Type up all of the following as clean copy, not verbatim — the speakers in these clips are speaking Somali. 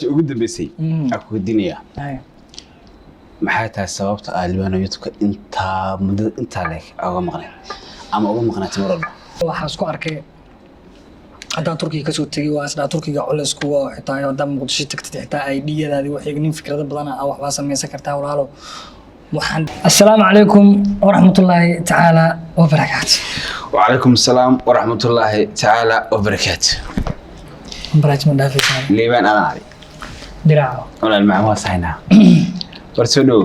ugu dambeysay aku weydiinaya maxay tahay sababta aad libaano YouTube inta muddo inta leeg uga maqnay ama uga maqnaatay mar walba waxaan isku arkay haddaan Turkiga ka soo tagay waa isla Turkiga culays kuwa xitaa haddaan Muqdisho tagtay xitaa ID-yadaadii waxay nin fikrado badan ah wax baa sameeysan kartaa walaalo waxaan assalaamu calaykum waraxmatullaahi tacaala wabarakaatuh wa calaykum assalaam waraxmatullaahi tacaala wabarakaatuh barnaamij dhaafaysan liibaan aan diraaco walaal macaan waa saxnaa warso dhow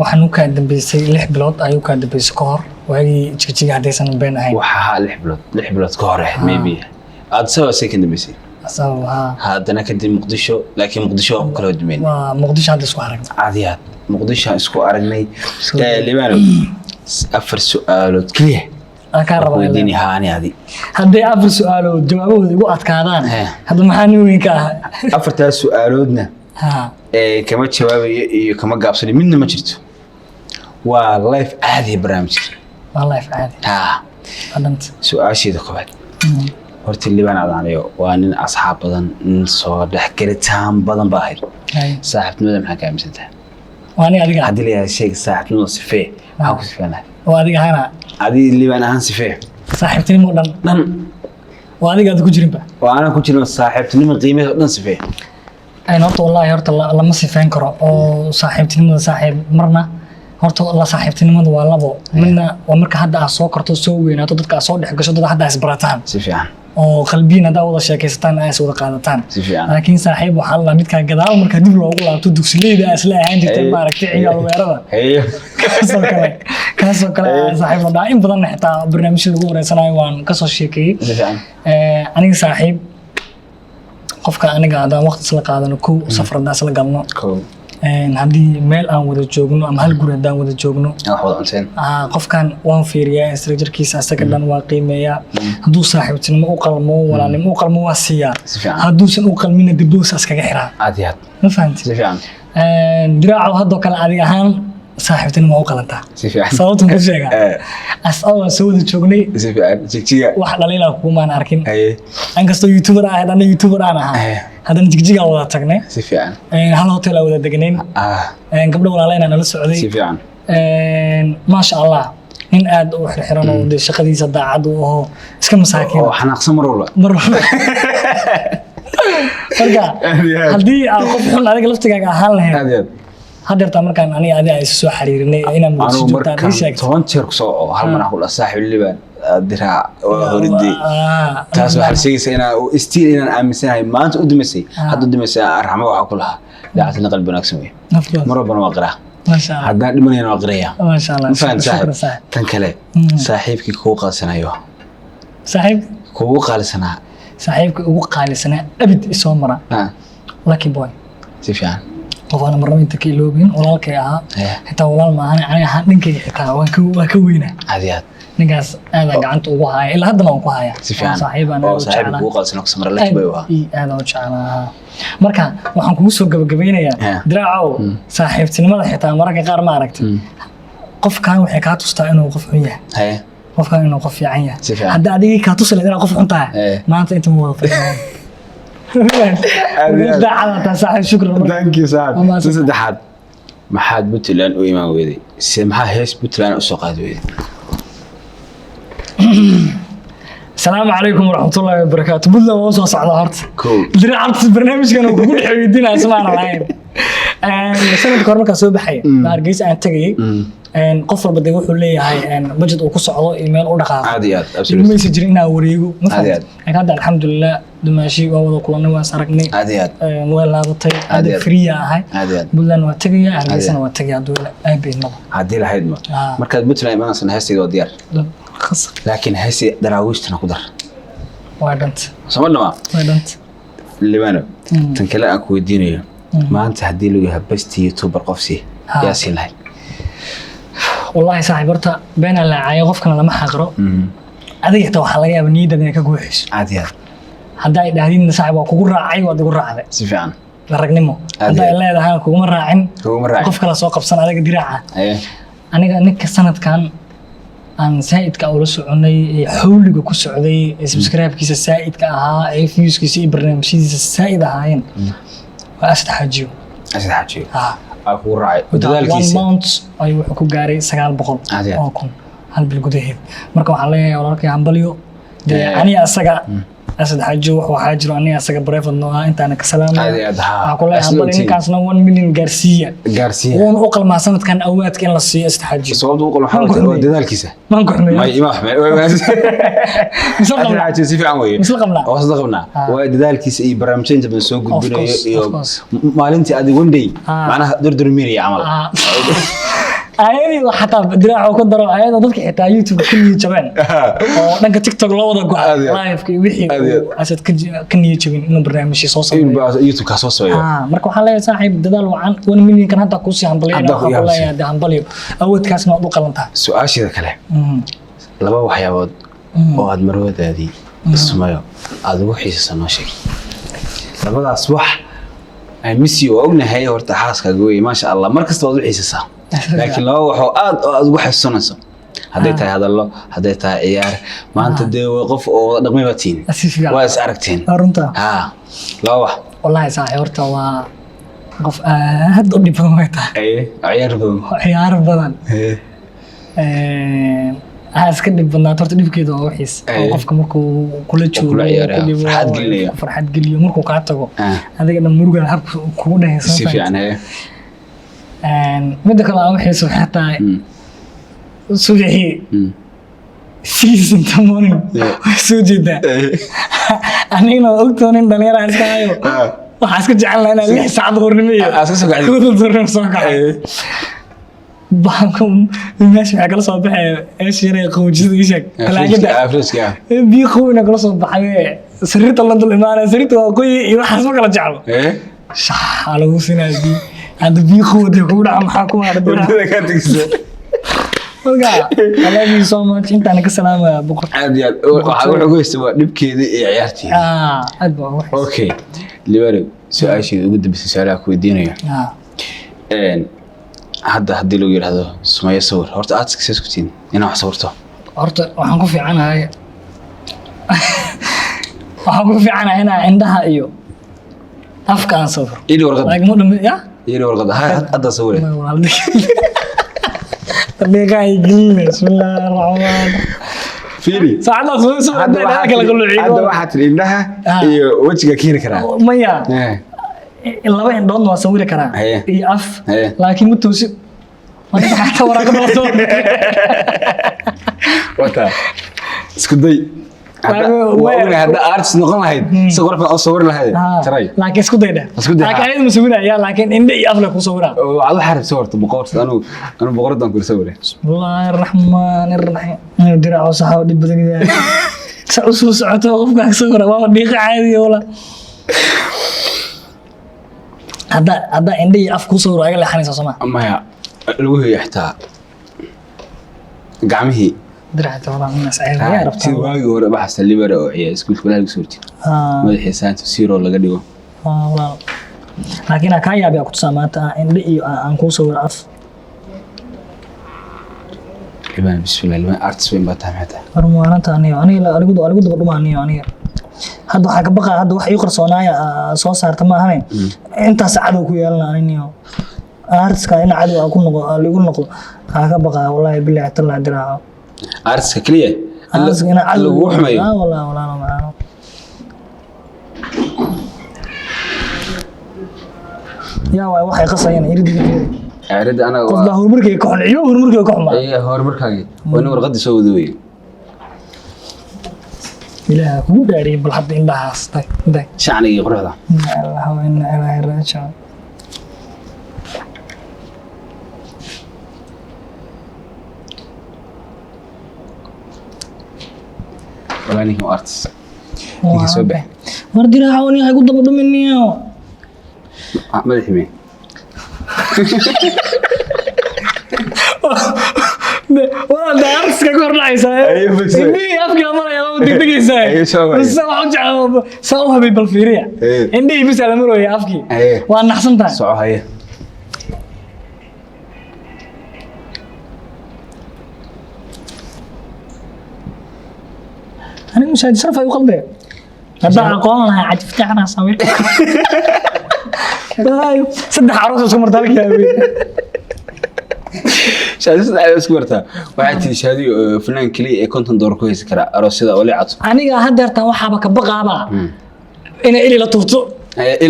waxaan u ka dambeysay 6 bilood ayuu ka dambeysay ka hor waagii jigjiga hadaysan been ahayn waxa 6 bilood ka hor maybe aad soo second dambeysay asawha haddana kadib Muqdisho laakiin Muqdisho kala duwan waa Muqdisho hadda isku aragnay caadiyaad Muqdisho isku aragnay liibaan afar su'aalood kaliya ka rabo weydiin haani hadi hadday afar su'aalood jawaabahooda igu adkaadaan hadda maxaan weyn ka ah afartaas su'aaloodna kama jawaabayo iyo kama gaabsani midna ma jirto waa live caadi barnaamij waa live caadi adant su'aasheeda koobaad horta liibaan aadaanayo waa nin asxaab badan soo dhaxgelitaan badan baa ahayd saaxiibnimada maxaa ka aaminsantahay waa aniga adiga hadii la yahay sheeg saaxiibnimada sifee maxaa ku sifeynaa waa adiga hana adii liibaan ahaan sifee saaxiibtinimo dhan waa adiga aad ku jirin ba waa ana ku jirin saaxiibtinimo qiimaha dhan sifee ay horta wallahi horta lama sifeyn karo oo saaxiibtinimada saaxiib marna horta la saaxiibtinimada waa labo midna waa marka hadda aad soo korto soo weynaato dadka aad soo dhex gasho dad hadda isbarataan si fiican oo qalbiin hadda wada sheekaysataan ay soo wada qaadataan si fiican laakiin saaxiib waxa la midka gadaal marka dib loogu laabto dugsileeda asla ahaan jirtay maaragtay ciyaal weerada hayo kaasoo kale saaxiib la in badan xitaa barnaamijyada ugu wareysanayo waan ka soo sheekay si fiican aniga saaxiib qofka aniga hadaan waqti isla qaadano ku safarada isla galno haddii meel aan wada joogno ama hal guri haddaan wada joogno qofkan waan fiiriyaa istirajarkiisa asaga dhan waa qiimeeyaa hadduu saaxiibtinimo u qalmo walaalnimo u qalmo waa siiyaa hadduusan u qalmina dibdoosa iskaga xiraa ma fahamti diraaco haddoo kale adig ahaan saaxiibtinimo u qalantaa sababta ku sheegaa asagoo soo wada joognay wax dhaliilaa kumaan arkin inkastoo youtuber ah haddana youtuber aan ahaa haddana jigjiga wada tagnay si fiican hal hotel wada degnayn gabdho walaaleyna nala socday si fiican maasha allah nin aad u xirxiran oo shaqadiisa daacad u aho iska masaakiin oo xanaaqsan mar walba marka haddii aan qof xun adiga laftigaaga ahaan lahayn hadeerta markaan aniga adiga ay soo xiriirinay inaan muujin joogtaan ay sheegtay 10 jeer ku soo hal mar ku la saaxiib liibaan diraa horidii taas waxa sheegaysa inaan istiin inaan aaminsanahay maanta u dimasay hadda dimasay arxamo waxa ku lahaa daacadna qalbi wanaagsan way mar walba waa qira masha Allah haddaan dhimanayna waa qiraya masha Allah saaxiib tan kale saaxiibkii kugu qaalisanayo saaxiib kugu qaalisanaa saaxiibkii ugu qaalisanaa abid isoo mara lucky boy si fiican qofana marna inta ka iloobin walaalkay ahaa xitaa walaal ma ahan aniga ahaan dhinkayga xitaa waa ka weynaa caadiyaad ninkaas aad gacanta ugu haaya ilaa haddana waan ku hayaa saaxiibana oo saaxiib ugu qalsan ku samara laki bay waa aad u jeclaa marka waxaan kugu soo gabagabeynayaa diraaco saaxiibtinimada xitaa mararka qaar ma aragtay qofkan waxay ka tustaa inuu qof xun yahay qofkan inuu qof fiican yahay hadda adiga ka tusay inaad qof xun tahay maanta inta ma wada fadhiyo شكرا thank you صاحب saddexaad maxaad Puntland u imaan weeday maxaa hees Puntland u soo qaad weeday السلام عليكم ورحمة الله وبركاته بدنا وصل صعدة هرت درعت برنامج كانوا كل حبيبينا اسمعنا معين سنة كورمك سوي بحي نارجيس أنا تجي قفل بدي يروح لي هاي بجد وقص على إيميل ودقائق عاديات ما يسجلنا وريجو عاديات هذا الحمد لله دمشي وهذا كلنا وسرقني عاديات ولا غطي هذا فريا هاي عاديات بدنا وتجي عارجيس أنا وتجي عدول أبي ما عادي لهيد ما مركز بتلاقي ما نصنع هسي وديار خسر لكن هسي دراويشتنا قدر وادنت سمعنا ما وادنت اللي مانو تنكلا أكو الدينية ما أنت هدي له يهبستي يوتيوبر قفسي ياسين هاي والله صاحب برتا بين العاية غفكنا لما حقره هذا يحتوى حلقة بنيدة إنك أقولش عادي هذا هذين صاحب وكورة عاي وكورة عاي سفيان لرجنمو هذا اللي هذا كورة عين غفكنا سوق بسنة هذا دراعة أنا نك سنة كان aan saa'idka oo la soconay xawliga ku socday subscribe-kiisa saa'idka ahaa ee views-kiisa iyo barnaamijyadiisa saa'id ahaayeen وأسد حاجيو أكو راعي one month أيوة أكو جاري 900 أو كون هل بالجودة مركو عليه ولا ركي عمبليو أنا أسجع أسد حاجو وحاجر أنا أسجع بريف إنه أنت أنا كسلام أقول له عمبلي كان سنة 1 مليون جارسيا وأنا أقل مع سنة كان أوقات كان للسي أسد حاجو صوت أقل محاول ده الكيسة ما نقول ما أحمل مثل قبلنا في عموي مثل قبلنا وصل قبلنا وده الكيسة إيه برامجين تبين سوق الدنيا ما لنتي أدي وندي معناها دور ميري عمل أيني حتى دراعه كدروا أيضا ضدك حتى يوتيوب كل جبان أو نك تيك توك لو ضد لايف كي وحي أسد كن يوتيوب إنه برنامج صوص يوتيوب كصوص مركو حلا صاحب دلال وعن 1 مليون كان هذا كوسي همبلينا والله يا ده همبليو أود كاس ما أبو قلنتها سؤال شيء كله لما وحياود وعد مرود هذه اسمه أدو حيس سنوشي لما أصبح ميسي وأغنى هي ورتحاس كجوي ما شاء الله مركز توضيح حيس لكن لو أدو حسنسو هديتها هذا الله هديتها عيار ما أنت دي وقف أو دقمي باتين واس أركتين أرنتا لو والله صحيح ورتا وقف هاد ضدي بموتها عيار بدن هاس كده بدنا ترتب كده وحيس وقفك مركو كل شيء فرحت قليو مركو كعتقو هذا كده مرجع حب كونه سيف يعني مدة كلا وحيس وحتى سوجي season تمانين سوجي ده أنا ما أقولون دنيا رأسكايو وحاسك جعلنا أنا ليه ساعد غرنمية أساسا قاعد كود الزرن صقع بانكم ماشي على صباح إيش يعني خوجي إيشك لا كده أفرس كده بيخونا على صباح سريت الله دل إيمان سريت وقوي يروح حسبك على جعله صح على وسنا دي عند بيخود يقول عم حكوا على دول والله I love you so much أنت أنا كسلام بكرة عادي وحاول أقول استوى نبكي ذي عيارتي أدبا وحش أوكي اللي بالك سؤال شيء قد بس سؤالك ودينه هذا لو يقول هذا سمية صور هرت أتسك سكتين أنا حصورته هرت وحنقول في عنها هي وحنقول في عنها هنا عندها أيوه أفكار صور إيه ورقة يا إيه ورقة هذا صورة اللي قاعد يقول بسم الله الرحمن فيري صعدنا سوى هذا واحد إنها وجهك كير كرا مايا إلا وين دون واسوي كرا إيه أف لكن متوسط ما حتى وراك بلطون وتا اسكدي وأنا هذا أرتس نقول هاي صور في أصور لهاي ترى لكن اسكدي ده لكن أنا مسوينا يا لكن إندي أفلك وصورة وعلى حرف صورت بقورت أنا بقورت أنكر صورة بسم الله الرحمن الرحيم درع وصحاب دي بدني سأوصل ساعته وقفك صورة ما بدي عادي ولا هذا إندي أفك وصورة أقل حنيسة سما أما يا الوجه يحتاج قعمه درعت والله الناس عيال عرفت واجي ورا بحث اللي برا وعيا اسكول كلها صورتي مدحي سانت سيرو ولا قديو والله لكن كايا بيا كنت سمعت إندي أنكو صور أف لبان بسم الله لبان أرتس وين بتهم حتى أنا تاني لا أرجو بدو أني هذا حاجة بقى هذا واحد يقرأ صنايع صوص تمام هني أنت سعدو كيالنا أنيو أرتس كأن عدو أكون اللي يقول نقول حاجة بقى والله بالله اعتلا دراعه أرتس كليه أرتس أنا عدو وحمي لا والله معنا يا واحد قصة يعني يريد أنا قصده هرمركي كحن عيوب هرمركي كحن إيه هرمركي وأنا ورقد سوي ذوي إله هو داري بالحد إن ده هستي ده شعني يقرأ هذا الله وإن إله الرجال ولا هو أرتس هيك سبح وردي راحوني هاي قد بدو مني مدحي مين والله ده أرتس كقول رئيسة إني أفكر مرة يا ماما دقيقة بس سووا سووها بالفيريا إني بس على مرة يا أفكي وأنا أحسن تاني سووها هي أنا مش هتصرف أي قلبي هذا أقوى أنا عجبت أنا صوير saddex aroos isku martaa halkii habeen shaadi saddex isku martaa waxaa tii shaadi fanaan kaliya ee $50 ku haysan kara aroosyada oo leecato aniga haddeertan waxaaba ka baqaaba inay ili la turto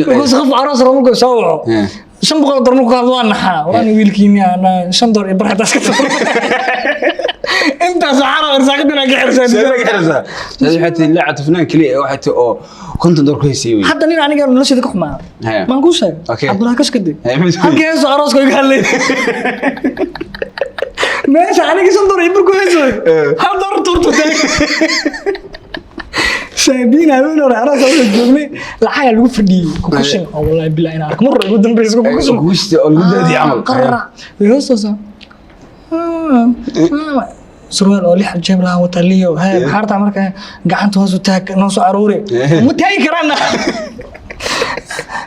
because qof aroos rabo markuu soo waco $500 markuu hadlo waa naxaa waan wiilkiini ana $5 bar hadaa iska turto intaas waxaa raba irsaaqadina ka xirsan waxaa tii leecato fanaan kaliya waxaa tii oo $50 ku haysay hadda nin aniga noloshada ka xumaa maan ku sheegay Abdullah Kashkadi halkii soo arooska iga hadlay meesha aniga $5 bar ku haysay hal $1 turto شايبين هذول العراس أول جملة لحياة لو فردي كوكشين أو والله بالله أنا أركب مرة يقول دم بيسكو كوكشين وش الجدة دي عمل قرر يوصل سروال أولي حجاب لها وتليه وهاي بحارة عمرك قعنت هوس وتاك نص عروري متهاي كرنا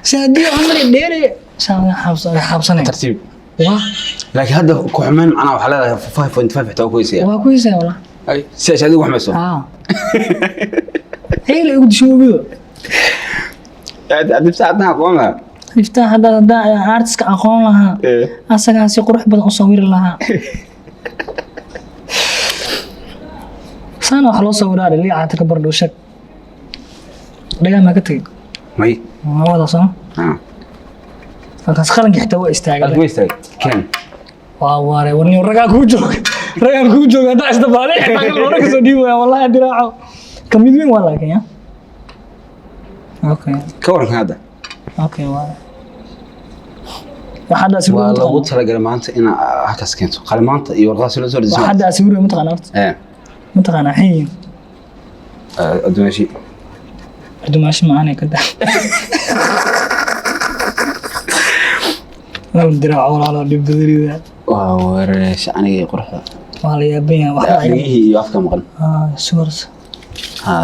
شادي عمري ديري شان حابسني ترتيب لكن هذا كحمان معنا وحلا 5.5 حتى كويس يعني كويس والله أي شادي وحمد سو هي اللي يقول شو بيو عاد بساعتنا أقومها يفتح هذا عارتسك أقوم لها أصلا سيقرح بدأ أصور لها سنة خلاص صورار اللي عاتك برضو شك لقى ما كتير ماي ما هذا صح فكاس خلنا يحتوي استعجال كويس كان واري ورني ورجع كوجو هذا استبالي حتى لو ركزوا ديوا والله دراعه كم يدوين والله كيا اوكي كورن هذا اوكي وحدا اسوي والله قلت لك maanta ina halkaas keento qalmaanta iyo warqaas la soo dhisay وحدا اسوي متقنات متقنا حين ادماشي معانا كده لا دراع ولا بدري ذا ورش aniga qurxda والله يا بين waxa iyo afka maqan سورس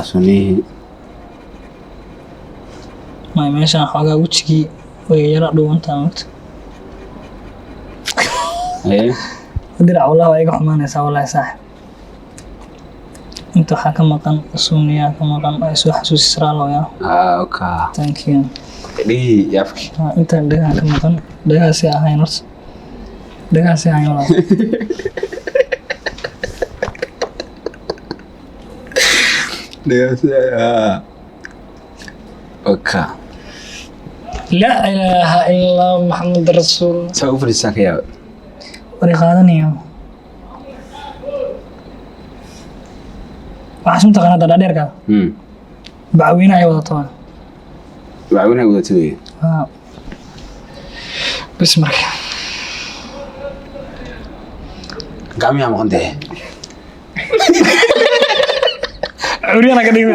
سوني ما meeshan xogaa wajigi way yara dhuunta maanta dirac wallahi way iga xumaanaysaa wallahi saaxib inta waxa ka maqan suuniya ka maqan ay soo xasuusis raalo ya okay thank you dhigi yafki inta dhaga ka maqan dhagaasi ahayn horta dhagaasi ahayn wallahi اوكي لا اله الا الله محمد رسول الله سوف فريسان يا وري قادنيا waxaan taqaanaa dad dheerka bacwina ay wadato bismarka gamiya maqante عريانا قديمة.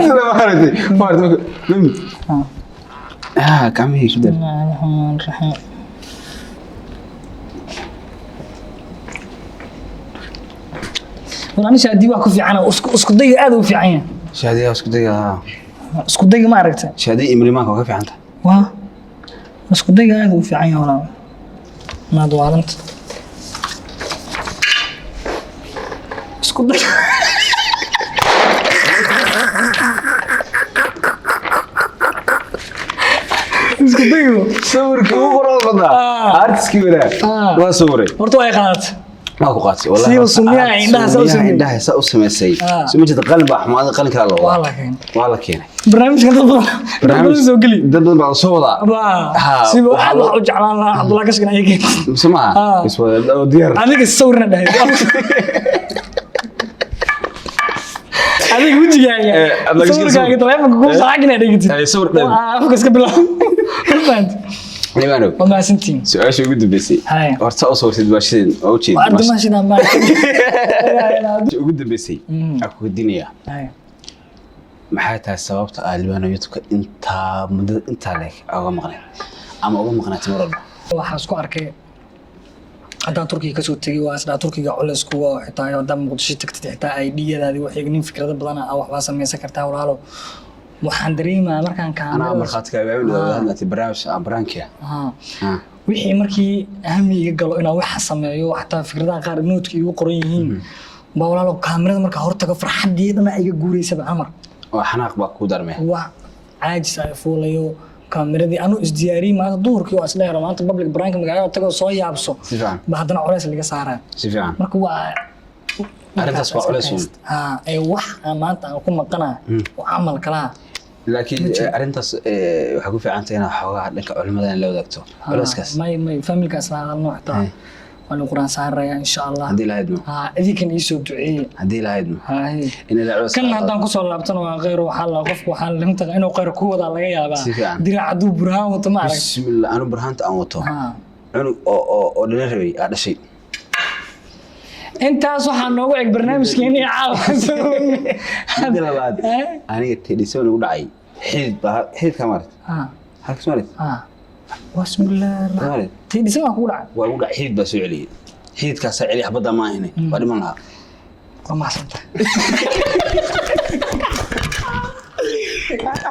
كم هي كده؟ الرحمن الرحيم. والله أنا شادي واقف في عنا أسكت دقيقة هذا وفي عينه. شادي أسكت دقيقة. أسكت دقيقة ما عرفت. شادي إمري ما كوقف عنده. واه. أسكت دقيقة هذا وفي عينه ولا. ما دوالنت. أسكت دقيقة. اسكو ديو صور كوبر والله ارتس كبيره ما صوري horta way qaat ما ku qaatay wallahi si sunnah indhaha sa u sameysay sumajida qalin baa xamaada qalin kala loo wala keenay barnaamijka barnaamij soo gali dad baa soo wada si waxa u jeclaan lahaa Abdullah Kashkan ayay samaha iswada diyaar aniga sawirna dhahay adiga wajigaaga sawirkaaga telefoonka ku saacina dhigtay ay sawir dhan afka iska bilaw fahmt nimaano ma santiin su'aasha ugu dambeysay horta oo soo sidbaashadeen oo jeed waa ardaashada ma ugu dambeysay aku dinaya maxay tahay sababta Albano YouTube inta muddo inta leeg uga maqnay ama uga maqnaatay marwalba waxa isku arkay haddaan Turkiga kasoo tagay waa isla Turkiga culays kuwa xitaa haddaan Muqdisho tagtay xitaa ID-yadaadi waxay nin fikrado badan ah wax baa sameeysan kartaa walaalo waxaan dareemaa markaan kaamiro marxadka abaabulada barnaamijka wixii markii ahamiga galo inaan wax sameeyo xataa fikradaha qaar noodka igu qoran yihiin baa walaalo kaamirada marka hortaga farxadeedana iga guureysay amar waa xanaaq baa ku darmay waa caajis ay fuulayo kaamiradi anu isdiyaariyay maanta duhurkii waa isla helo maanta public brank magaalada tago soo yaabso ba haddana culays laga saaraa si fiican marka waa arrintaas waa culays ay wax maanta aan ku maqanaa oo camal kala laakiin arrintaas waxa ku fiican tahay inaad xoogaa dhanka culimada la wadaagto culayskaas may familkaas la hadalno xataa waan quraan saaraya insha Allah hadii la hadmo idinkan ii soo duceeyay hadii la hadmo in la culays kan haddaan ku soo laabtano waa qeyr waxa la qofku waxa la inta inuu qeyr ku wada laga yaabaa diracadu burhaan wato ma arag bismillah anu burhaanta aan wato cunug oo dhalin rabay aa dhashay intaas waxaa noogu eg barnaamijkeeni caawa labaad aniga tedison ugu dhacay xidid ka maartay halkaas maartay bismillah tedison waa ku dhacay waa ugu dhacay xidid baa soo celiyay xididkaas celi xabada ma ahayn waa dhiman lahaa waa maxsanta